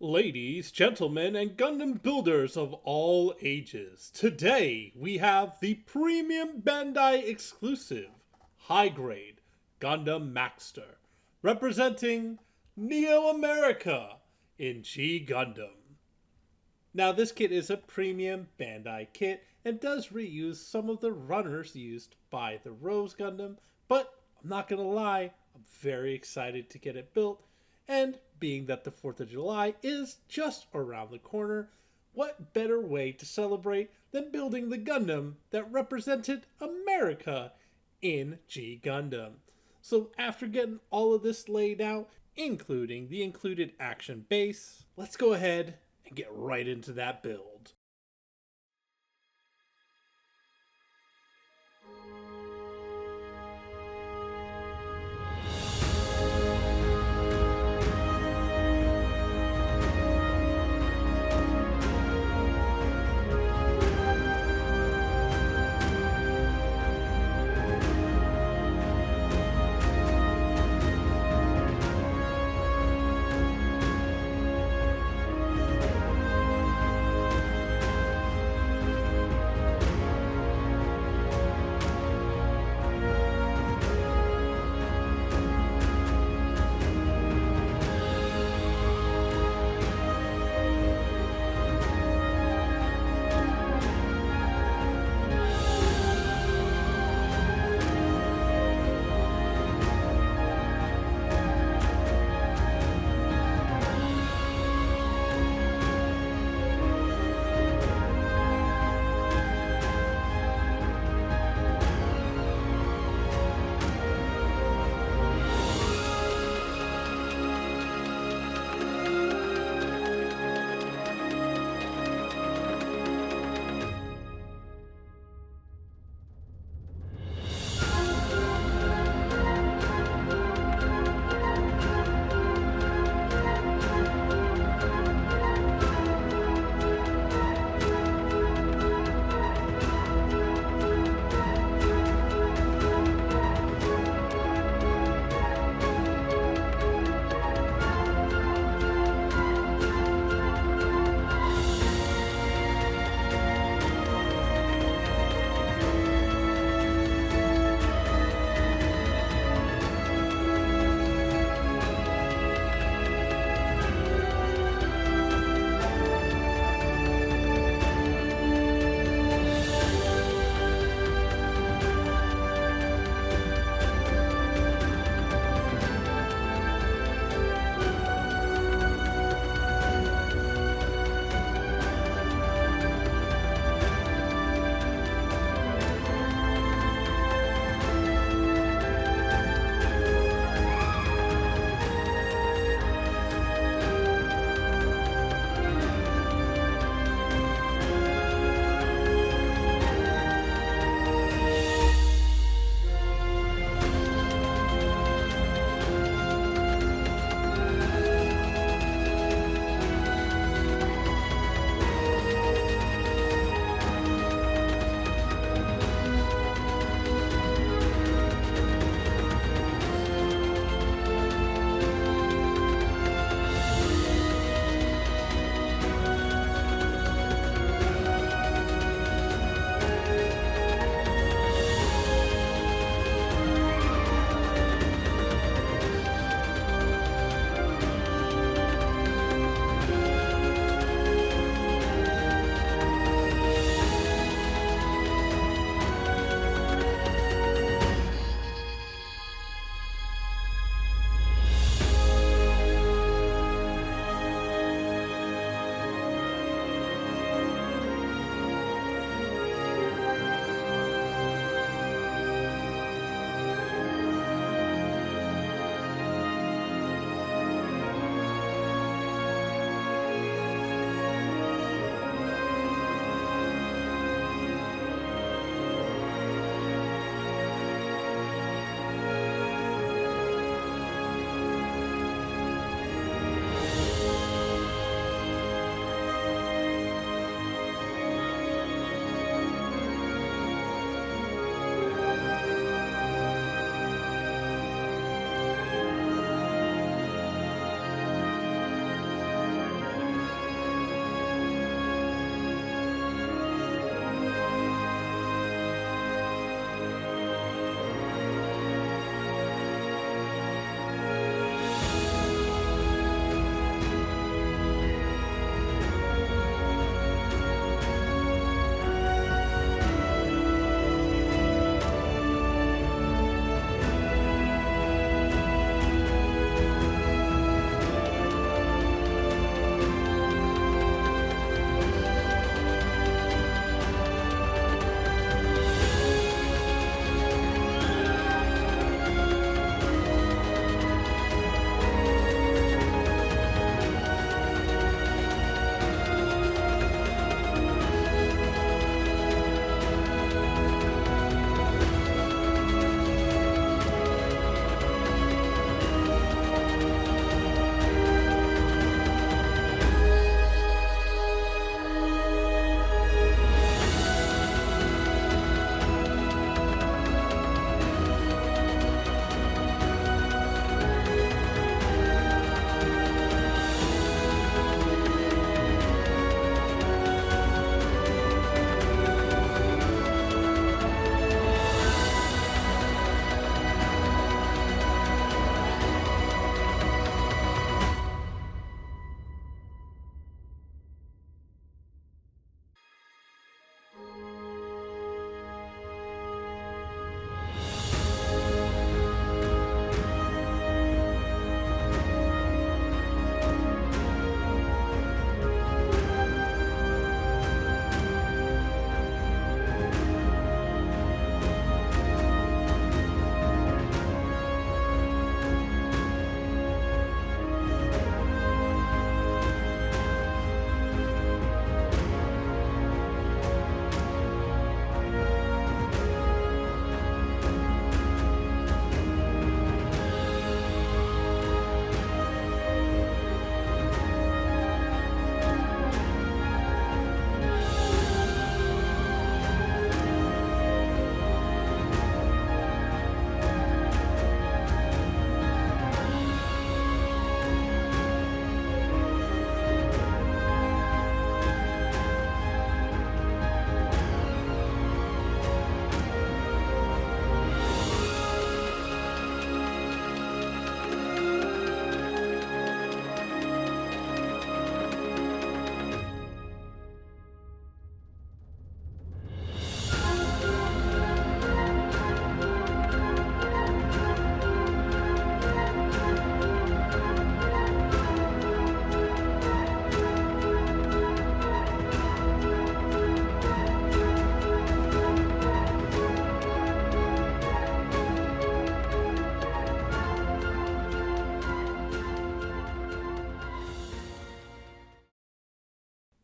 Ladies, gentlemen, and Gundam builders of all ages, today we have the premium Bandai exclusive, high-grade Gundam Maxter, representing Neo America in G Gundam. Now this kit is a premium Bandai kit and does reuse some of the runners used by the Rose Gundam, but I'm not gonna lie, I'm very excited to get it built. And being that the 4th of July is just around the corner, what better way to celebrate than building the Gundam that represented America in G Gundam? So after getting all of this laid out, including the included action base, let's go ahead and get right into that build.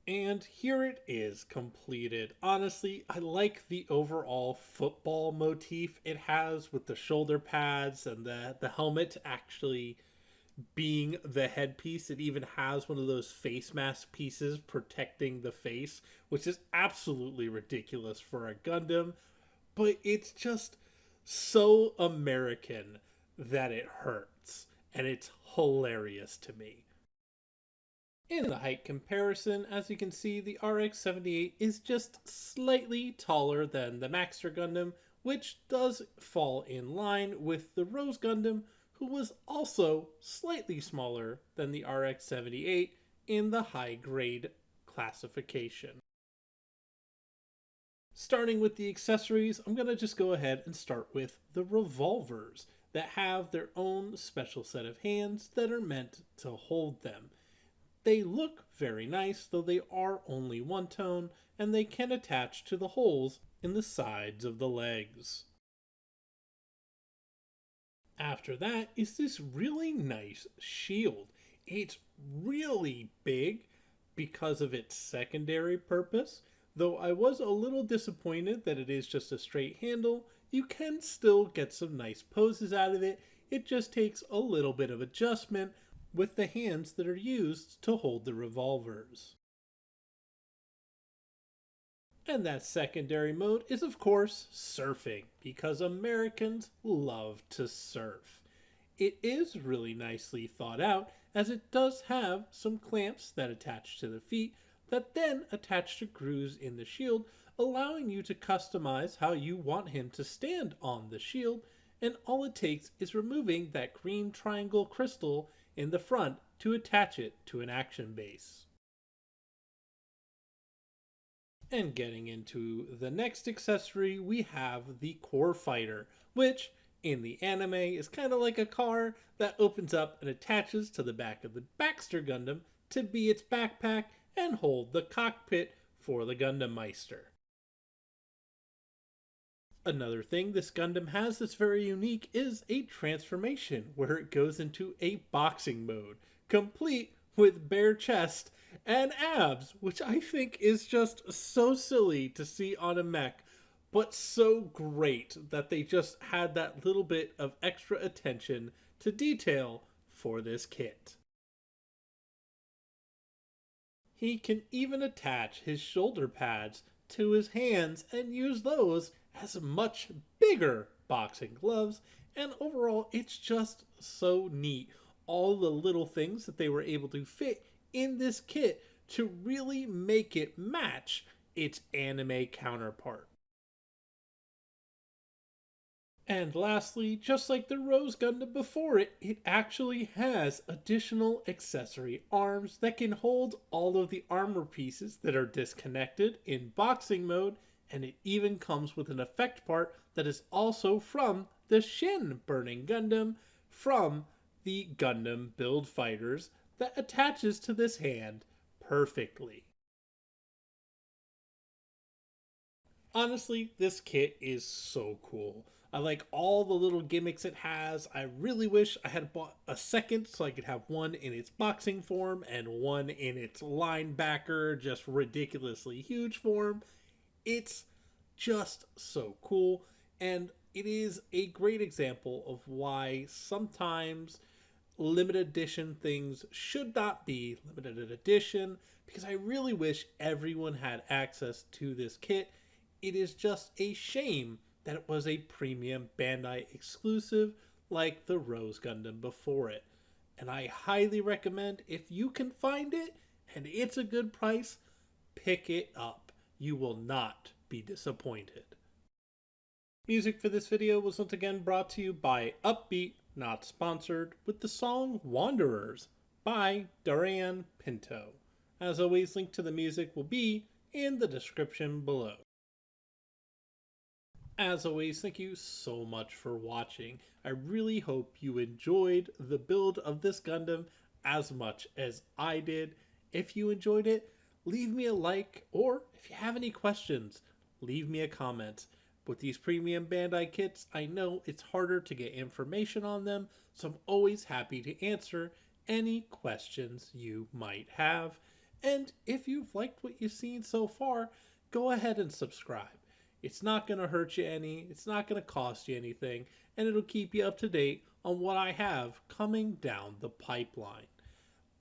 And here it is completed. Honestly, I like the overall football motif it has with the shoulder pads and the helmet actually being the headpiece. It even has one of those face mask pieces protecting the face, which is absolutely ridiculous for a Gundam, but it's just so American that it hurts, and it's hilarious to me. In the height comparison, as you can see, the RX-78 is just slightly taller than the Maxter Gundam, which does fall in line with the Rose Gundam, who was also slightly smaller than the RX-78 in the high grade classification. Starting with the accessories, I'm going to just go ahead and start with the revolvers that have their own special set of hands that are meant to hold them. They look very nice, though they are only one tone, and they can attach to the holes in the sides of the legs. After that is this really nice shield. It's really big because of its secondary purpose, though I was a little disappointed that it is just a straight handle. You can still get some nice poses out of it. It just takes a little bit of adjustment with the hands that are used to hold the revolvers. And that secondary mode is, of course, surfing, because Americans love to surf. It is really nicely thought out, as it does have some clamps that attach to the feet that then attach to grooves in the shield, allowing you to customize how you want him to stand on the shield, and all it takes is removing that green triangle crystal in the front to attach it to an action base. And getting into the next accessory, we have the Core Fighter, which in the anime is kind of like a car that opens up and attaches to the back of the Maxter Gundam to be its backpack and hold the cockpit for the Gundam Maxter. Another thing this Gundam has that's very unique is a transformation where it goes into a boxing mode, complete with bare chest and abs, which I think is just so silly to see on a mech, but so great that they just had that little bit of extra attention to detail for this kit. He can even attach his shoulder pads to his hands and use those as much bigger boxing gloves, and overall it's just so neat, all the little things that they were able to fit in this kit to really make it match its anime counterpart. And lastly, just like the Rose Gundam before it, it actually has additional accessory arms that can hold all of the armor pieces that are disconnected in boxing mode, and it even comes with an effect part that is also from the Shin Burning Gundam from the Gundam Build Fighters that attaches to this hand perfectly. Honestly, this kit is so cool. I like all the little gimmicks it has. I really wish I had bought a second so I could have one in its boxing form and one in its linebacker, just ridiculously huge form. It's just so cool, and it is a great example of why sometimes limited edition things should not be limited edition, because I really wish everyone had access to this kit. It is just a shame that it was a premium Bandai exclusive like the Rose Gundam before it. And I highly recommend, if you can find it and it's a good price, pick it up. You will not be disappointed. Music for this video was once again brought to you by Upbeat, not sponsored, with the song Wanderers by Duran Pinto. As always, link to the music will be in the description below. As always, thank you so much for watching. I really hope you enjoyed the build of this Gundam as much as I did. If you enjoyed it, leave me a like, or if you have any questions, leave me a comment. With these premium Bandai kits, I know it's harder to get information on them, so I'm always happy to answer any questions you might have. And if you've liked what you've seen so far, go ahead and subscribe. It's not going to hurt you any, it's not going to cost you anything, and it'll keep you up to date on what I have coming down the pipeline.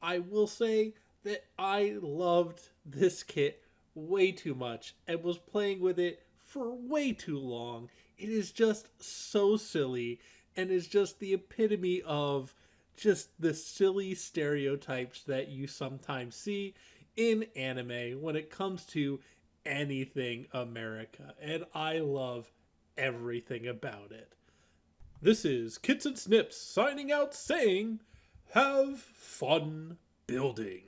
I will say that I loved this kit way too much and was playing with it for way too long. It is just so silly and is just the epitome of just the silly stereotypes that you sometimes see in anime when it comes to anything America. And I love everything about it. This is Kits and Snips signing out saying, have fun building.